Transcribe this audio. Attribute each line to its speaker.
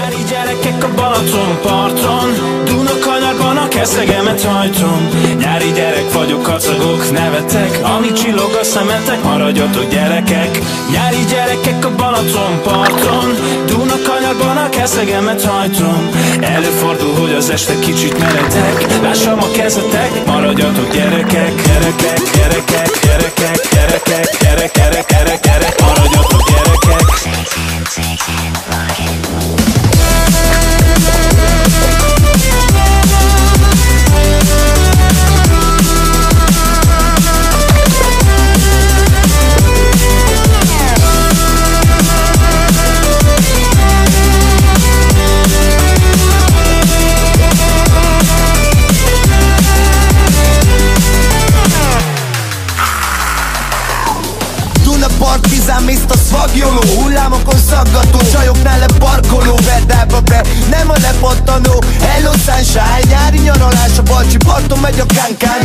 Speaker 1: Nyári gyerekek a Balaton parton, Dunakanyarban a keszegemet hajtom. Nyári gyerek vagyok, kacagok, nevetek, amíg csillog a szemetek, maradjatok gyerekek. Nyári gyerekek a Balaton parton, Dunakanyarban a keszegemet hajtom. Előfordul, hogy az este kicsit meredek, lássam a kezetek, maradjatok gyerekek. Gyerekek, gyerekek, gyerekek, gyerekek, gyerek, gyerek, gyerek, gyerek, maradjatok gyerekek.
Speaker 2: Partizán, Mr. Svagjoló, hullámokon szaggató, csajoknál leparkoló, verdába be, nem a lepattanó. Hello sunshine, nyári nyaralás, a Balcsi parton megy a kánkán.